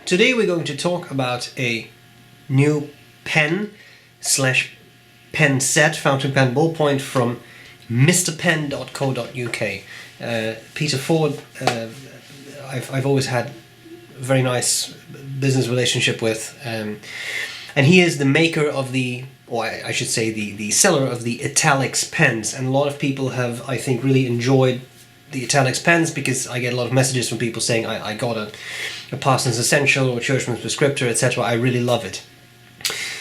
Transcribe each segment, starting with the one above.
Today we're going to talk about a new pen slash pen set, fountain pen ballpoint from mrpen.co.uk. Peter Ford, I've always had a very nice business relationship with, and he is the maker of the, or I should say the seller of the Italics pens, and a lot of people have, I think, really enjoyed the Italics pens because I get a lot of messages from people saying I got a Parsons Essential or Churchman's Prescriptor, etc. I really love it.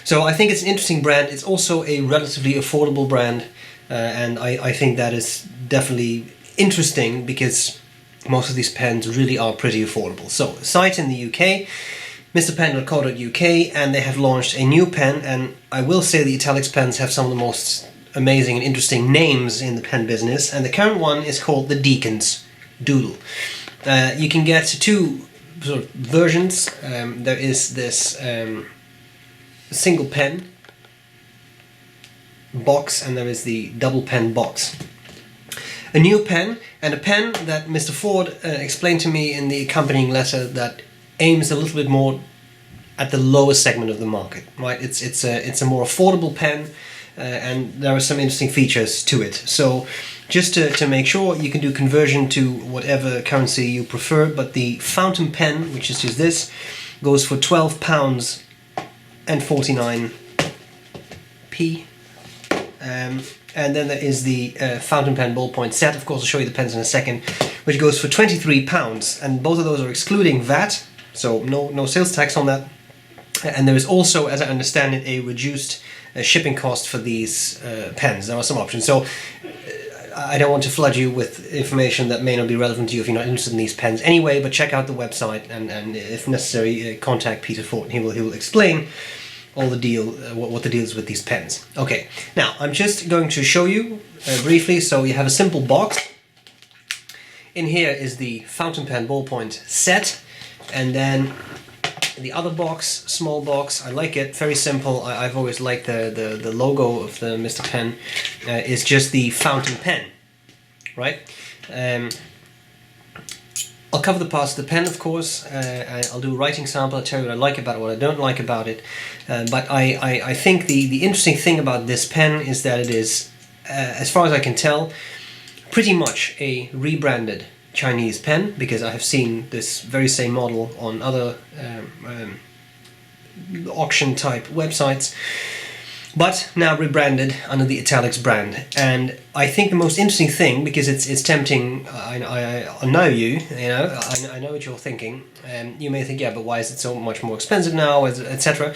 So I think it's an interesting brand. It's also a relatively affordable brand, and I think that is definitely interesting because most of these pens really are pretty affordable. So, site in the UK, mrpen.co.uk, and they have launched a new pen, and I will say the Italics pens have some of the most amazing and interesting names in the pen business, and the current one is called the Deacon's Doodle. You can get two sort of versions. There is this single pen box, and there is the double pen box. A new pen, and a pen that Mr. Ford explained to me in the accompanying letter that aims a little bit more at the lower segment of the market. Right? It's a more affordable pen. And there are some interesting features to it. So just to make sure, you can do conversion to whatever currency you prefer, but the fountain pen, which is just this, goes for £12 and 49p. And then there is the fountain pen ballpoint set. Of course, I'll show you the pens in a second, which goes for £23, and both of those are excluding VAT, so no sales tax on that. And there is also, as I understand it, a reduced shipping cost for these pens. There are some options. So I don't want to flood you with information that may not be relevant to you if you're not interested in these pens anyway, but check out the website and if necessary, contact Peter Ford. He will explain all the deal, what the deal is with these pens. Okay, now I'm just going to show you briefly. So you have a simple box. In here is the fountain pen ballpoint set, and then the other box, small box, I like it, very simple. I've always liked the logo of the Mr. Pen, is just the fountain pen, right? I'll cover the parts of the pen, of course. I'll do a writing sample. I'll tell you what I like about it, what I don't like about it. But I think the interesting thing about this pen is that it is, as far as I can tell, pretty much a rebranded Chinese pen, because I have seen this very same model on other auction type websites, but now rebranded under the Italics brand. And I think the most interesting thing, because it's tempting, I know you know, I know what you're thinking, you may think, yeah, but why is it so much more expensive now, etc.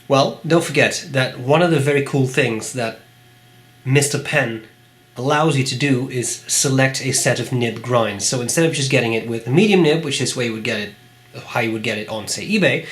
Well, don't forget that one of the very cool things that Mr. Pen allows you to do is select a set of nib grinds. So instead of just getting it with a medium nib, which is where you would get it, how you would get it on, say, eBay,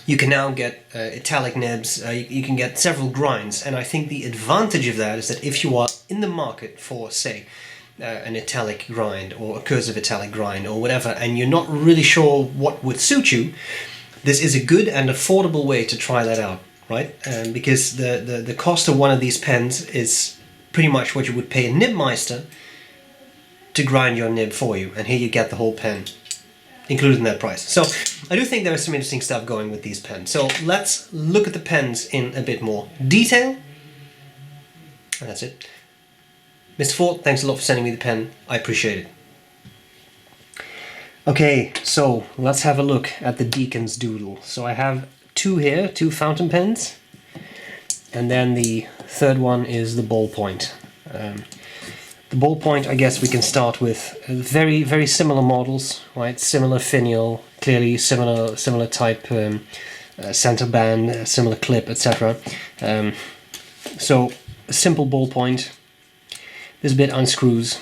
you can now get Italic Nibs. You can get several grinds, and I think the advantage of that is that if you are in the market for, say, an italic grind or a cursive italic grind or whatever, and you're not really sure what would suit you, this is a good and affordable way to try that out, right? Because the cost of one of these pens is pretty much what you would pay a nib meister to grind your nib for you, and here you get the whole pen included in that price. So I do think there is some interesting stuff going with these pens. So let's look at the pens in a bit more detail, and that's it. Mr. Ford, thanks a lot for sending me the pen. I appreciate it. Okay, so let's have a look at the Deacon's Doodle. So I have two here, two fountain pens, and then the third one is the ballpoint. The ballpoint, I guess we can start with very, very similar models, right? Similar finial, clearly similar type center band, similar clip, etc. So a simple ballpoint. This bit unscrews,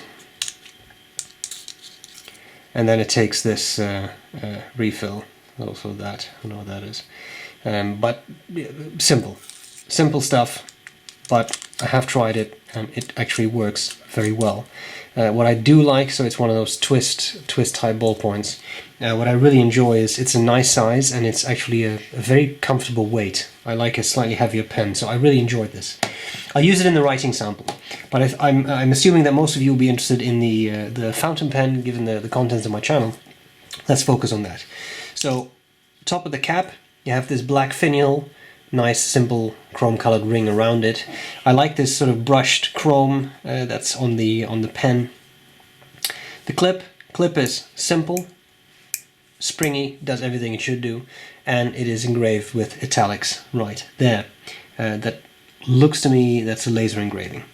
and then it takes this refill. Also that, I don't know what that is, but simple stuff. But I have tried it, and it actually works very well. What I do like, so it's one of those twist type ballpoints. What I really enjoy is it's a nice size, and it's actually a very comfortable weight. I like a slightly heavier pen, so I really enjoyed this. I'll use it in the writing sample, but I'm assuming that most of you will be interested in the fountain pen, given the contents of my channel. let's focus on that. So, top of the cap, you have this black finial, nice simple chrome colored ring around it. I like this sort of brushed chrome that's on the pen. The clip is simple, springy, does everything it should do, and it is engraved with Italics right there. That looks to me, that's a laser engraving.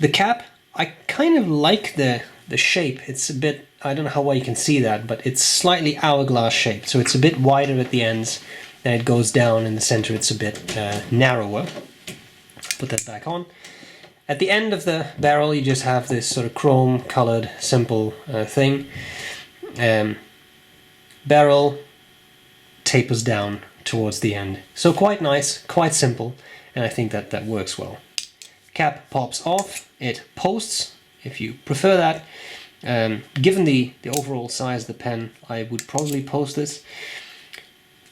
The cap, I kind of like the shape. It's a bit, I don't know how well you can see that, but it's slightly hourglass shaped, so it's a bit wider at the ends, and it goes down in the center, it's a bit narrower. Put that back on. At the end of the barrel you just have this sort of chrome colored simple thing. Barrel tapers down towards the end. So quite nice, quite simple, and I think that works well. Cap pops off, it posts if you prefer that. Given the overall size of the pen, I would probably post this.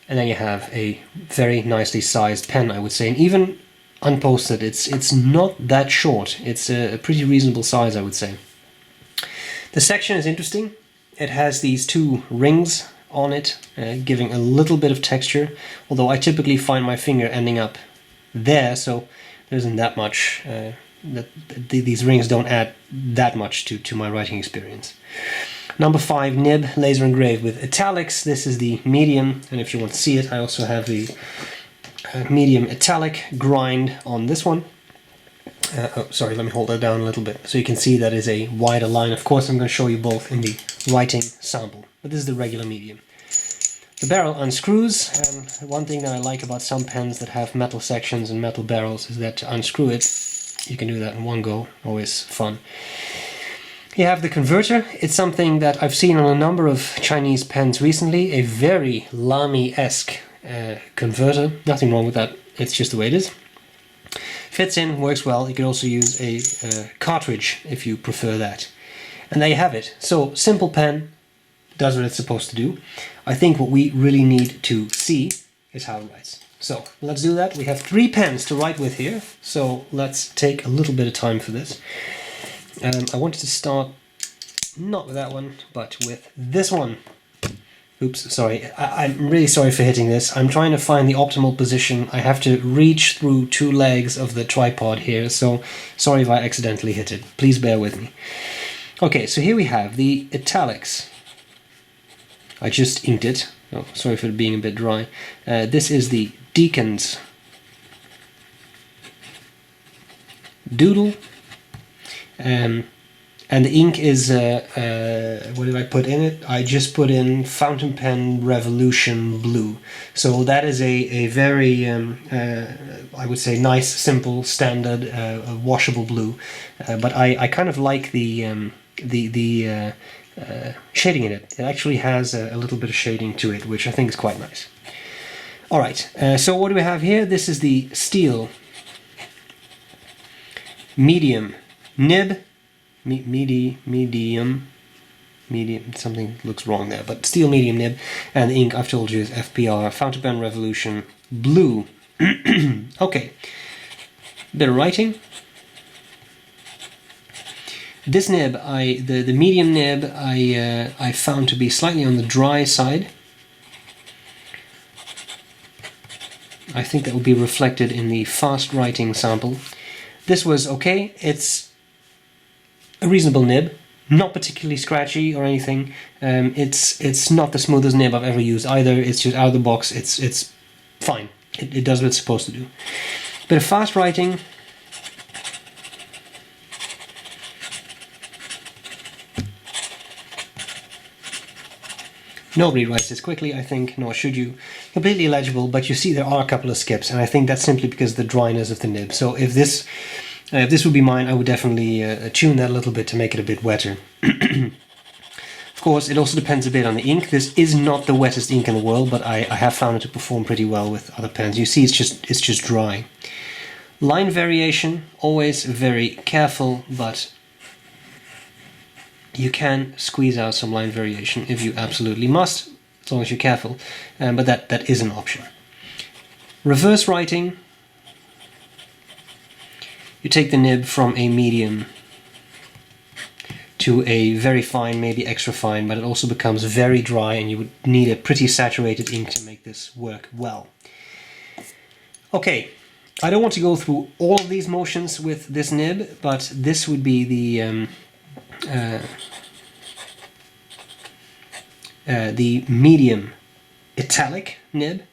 And then you have a very nicely sized pen, I would say, and even unposted, it's not that short. It's a pretty reasonable size, I would say. The section is interesting. It has these two rings on it, giving a little bit of texture, although I typically find my finger ending up there, so there isn't that much, these rings don't add that much to my writing experience. Number 5, Nib Laser Engraved with Italics. This is the medium, and if you want to see it, I also have the medium Italic grind on this one. Oh, sorry, let me hold that down a little bit so you can see that is a wider line. Of course, I'm going to show you both in the writing sample, but this is the regular medium. The barrel unscrews, and one thing that I like about some pens that have metal sections and metal barrels is that to unscrew it, you can do that in one go. Always fun. You have the converter. It's something that I've seen on a number of Chinese pens recently, a very Lamy-esque converter. Nothing wrong with that, it's just the way it is. Fits in, works well. You can also use a cartridge if you prefer that. And there you have it. So, simple pen, does what it's supposed to do. I think what we really need to see is how it writes. So, let's do that. We have 3 pens to write with here, so let's take a little bit of time for this. I wanted to start not with that one, but with this one. Oops, sorry. I'm really sorry for hitting this. I'm trying to find the optimal position. I have to reach through 2 legs of the tripod here, so sorry if I accidentally hit it. Please bear with me. Okay, so here we have the Italics. I just inked it. Oh, sorry for it being a bit dry. This is the Deacon's Doodle. And the ink is, what did I put in it? I just put in Fountain Pen Revolution Blue. So that is a very, I would say, nice, simple, standard, washable blue. But I kind of like the shading in it. It actually has a little bit of shading to it, which I think is quite nice. Alright, so what do we have here? This is the steel medium nib, medium, something looks wrong there, but steel medium nib, and the ink I've told you is FPR, Fountain Pen Revolution Blue. Okay, bit of writing. This nib, the medium nib, I found to be slightly on the dry side. I think that will be reflected in the fast writing sample. This was okay. It's a reasonable nib, not particularly scratchy or anything. It's not the smoothest nib I've ever used either. It's just out of the box. It's fine. It does what it's supposed to do. Bit of fast writing. Nobody writes this quickly, I think, nor should you. Completely illegible, but you see there are a couple of skips, and I think that's simply because of the dryness of the nib. So if this would be mine, I would definitely tune that a little bit to make it a bit wetter. Of course, it also depends a bit on the ink. This is not the wettest ink in the world, but I have found it to perform pretty well with other pens. You see, it's just dry. Line variation, always very careful, but you can squeeze out some line variation if you absolutely must, as long as you're careful, but that is an option. Reverse writing, you take the nib from a medium to a very fine, maybe extra fine, but it also becomes very dry, and you would need a pretty saturated ink to make this work well. Okay, I don't want to go through all of these motions with this nib, but this would be the medium Italic nib.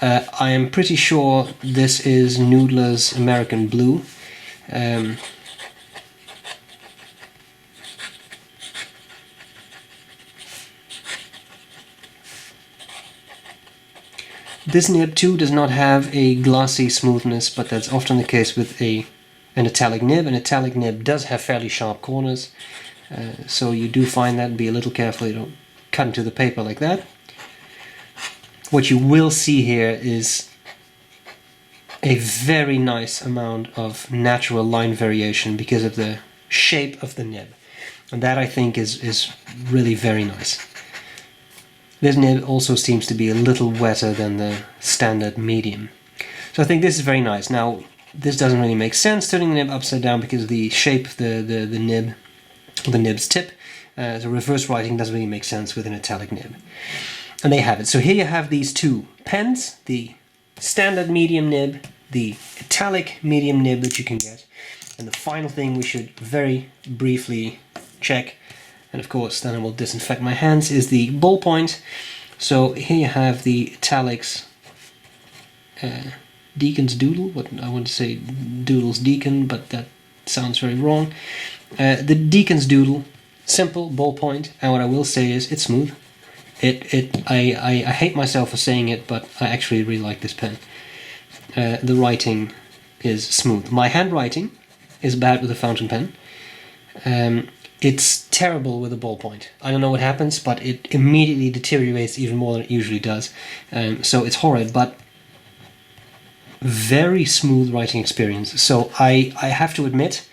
I am pretty sure this is Noodler's American Blue. This nib too does not have a glossy smoothness, but that's often the case with an Italic nib. An Italic nib does have fairly sharp corners, so you do find that. Be a little careful you don't cut into the paper like that. What you will see here is a very nice amount of natural line variation because of the shape of the nib, and that I think is really very nice. This nib also seems to be a little wetter than the standard medium. So I think this is very nice. Now, this doesn't really make sense turning the nib upside down because of the shape of the nib's tip. So reverse writing doesn't really make sense with an Italic nib. And they have it. So here you have these two pens, the standard medium nib, the Italic medium nib that you can get. And the final thing we should very briefly check, and of course then I will disinfect my hands, is the ballpoint. So here you have the Italics Deacon's Doodle. What I want to say Doodle's Deacon, but that sounds very wrong. The Deacon's Doodle, simple ballpoint, and what I will say is it's smooth. I hate myself for saying it, but I actually really like this pen. The writing is smooth. My handwriting is bad with a fountain pen. It's terrible with a ballpoint. I don't know what happens, but it immediately deteriorates even more than it usually does. So it's horrid, but very smooth writing experience. So I have to admit,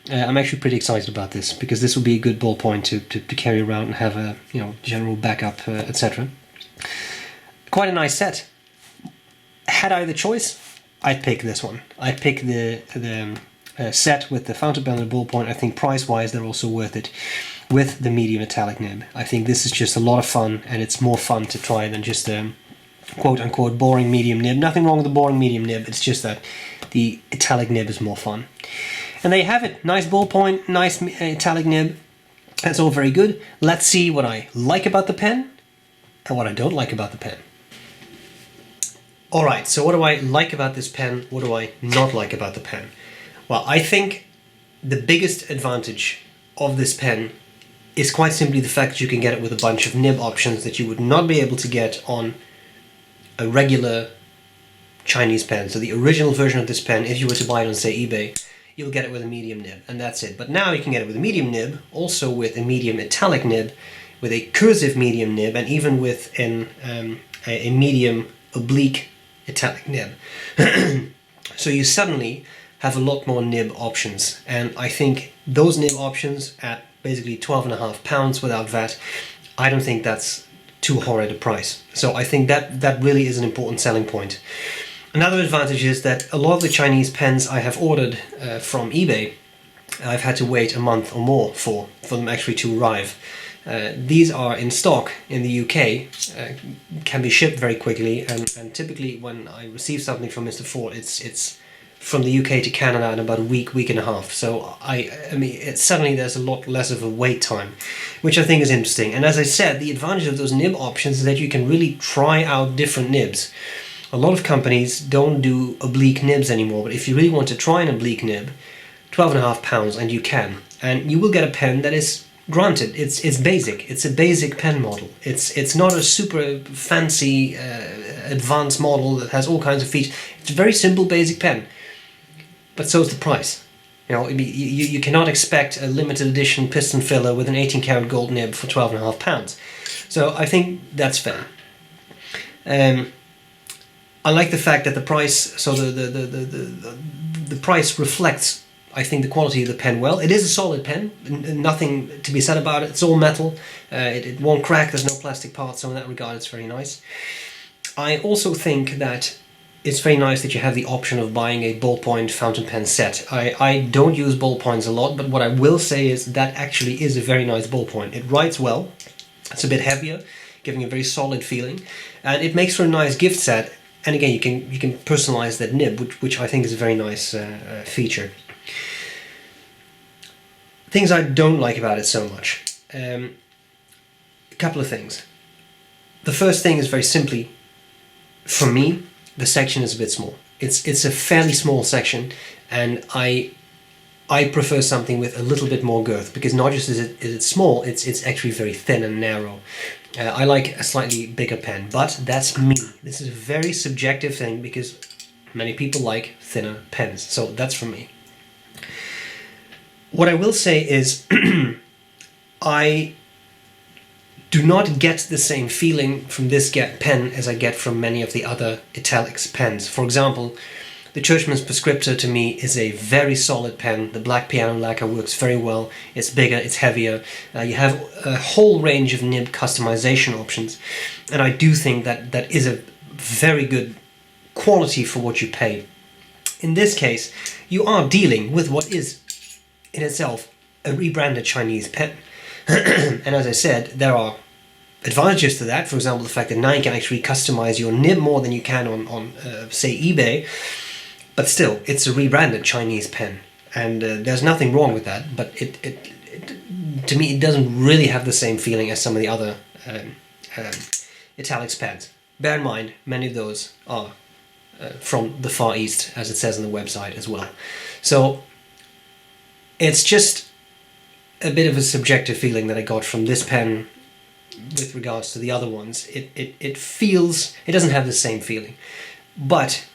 I'm actually pretty excited about this, because this will be a good ballpoint to carry around and have a general backup, etc. Quite a nice set. Had I the choice, I'd pick this one. I'd pick the set with the fountain pen and the ballpoint. I think price-wise they're also worth it with the medium Italic nib. I think this is just a lot of fun, and it's more fun to try than just a quote-unquote boring medium nib. Nothing wrong with the boring medium nib, it's just that the Italic nib is more fun. And there you have it. Nice ballpoint, nice Italic nib. That's all very good. Let's see what I like about the pen and what I don't like about the pen. Alright, so what do I like about this pen? What do I not like about the pen? Well, I think the biggest advantage of this pen is quite simply the fact that you can get it with a bunch of nib options that you would not be able to get on a regular Chinese pen. So the original version of this pen, if you were to buy it on, say, eBay, you'll get it with a medium nib, and that's it. But now you can get it with a medium nib, also with a medium Italic nib, with a cursive medium nib, and even with a medium oblique Italic nib. So you suddenly have a lot more nib options, and I think those nib options at basically £12.50 without VAT, I don't think that's too horrid a price. So I think that really is an important selling point. Another advantage is that a lot of the Chinese pens I have ordered from eBay, I've had to wait a month or more for them actually to arrive. These are in stock in the UK, can be shipped very quickly, and typically when I receive something from Mr. Ford, it's from the UK to Canada in about a week and a half. So I mean, suddenly there's a lot less of a wait time, which I think is interesting. And as I said, the advantage of those nib options is that you can really try out different nibs. A lot of companies don't do oblique nibs anymore, but if you really want to try an oblique nib, £12.50, and you can. And you will get a pen that is, granted, it's basic. It's a basic pen model. It's not a super fancy advanced model that has all kinds of features. It's a very simple basic pen, but so is the price. You cannot expect a limited edition piston filler with an 18 karat gold nib for £12.50. So I think that's fair. I like the fact that the price, so the price reflects, I think, the quality of the pen well. It is a solid pen, nothing to be said about it. It's all metal, it won't crack, there's no plastic parts, so in that regard it's very nice. I also think that it's very nice that you have the option of buying a ballpoint fountain pen set. I don't use ballpoints a lot, but what I will say is that actually is a very nice ballpoint. It writes well, it's a bit heavier, giving a very solid feeling, and it makes for a nice gift set. And again, you can personalize that nib, which I think is a very nice feature. Things I don't like about it so much. A couple of things. The first thing is very simply, for me, the section is a bit small. It's a fairly small section, and I prefer something with a little bit more girth, because not just is it small, it's actually very thin and narrow. I like a slightly bigger pen, but that's me. This is a very subjective thing, because many people like thinner pens, so that's for me. What I will say is I do not get the same feeling from this pen as I get from many of the other Italics pens. For example, the Churchman's Prescriptor to me is a very solid pen. The black piano lacquer works very well. It's bigger, it's heavier. You have a whole range of nib customization options, and I do think that is a very good quality for what you pay. In this case, you are dealing with what is in itself a rebranded Chinese pen. And as I said, there are advantages to that. For example, the fact that now you can actually customize your nib more than you can on say, eBay. But still, it's a rebranded Chinese pen, and there's nothing wrong with that. But to me, it doesn't really have the same feeling as some of the other Italics pens. Bear in mind, many of those are from the Far East, as it says on the website as well. So it's just a bit of a subjective feeling that I got from this pen with regards to the other ones. It feels, it doesn't have the same feeling, but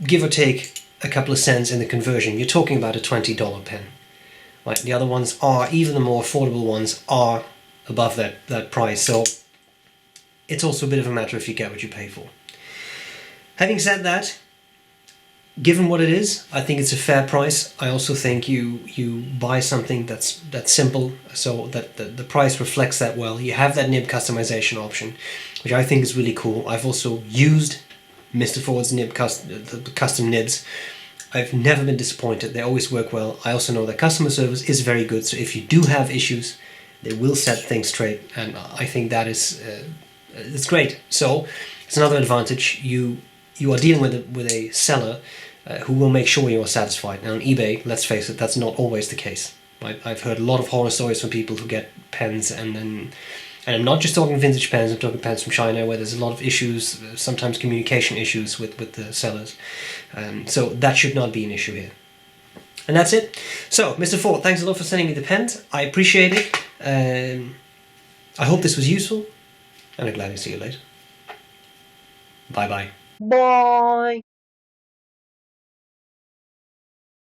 give or take a couple of cents in the conversion, you're talking about a $20 pen. Right? The other ones are, even the more affordable ones are above that price, so it's also a bit of a matter if you get what you pay for. Having said that, given what it is, I think it's a fair price. I also think you buy something that's simple, so that the price reflects that well. You have that nib customization option, which I think is really cool. I've also used Mr. Ford's nib custom nibs. I've never been disappointed. They always work well. I also know that customer service is very good, so if you do have issues, they will set things straight, and I think that is it's great. So it's another advantage. You are dealing with a seller who will make sure you're satisfied. Now on eBay, let's face it, that's not always the case. Right? I've heard a lot of horror stories from people who get pens and I'm not just talking vintage pens, I'm talking pens from China where there's a lot of issues, sometimes communication issues with the sellers. So that should not be an issue here. And that's it. So, Mr. Ford, thanks a lot for sending me the pens. I appreciate it. I hope this was useful, and I'm glad to see you later. Bye-bye. Bye!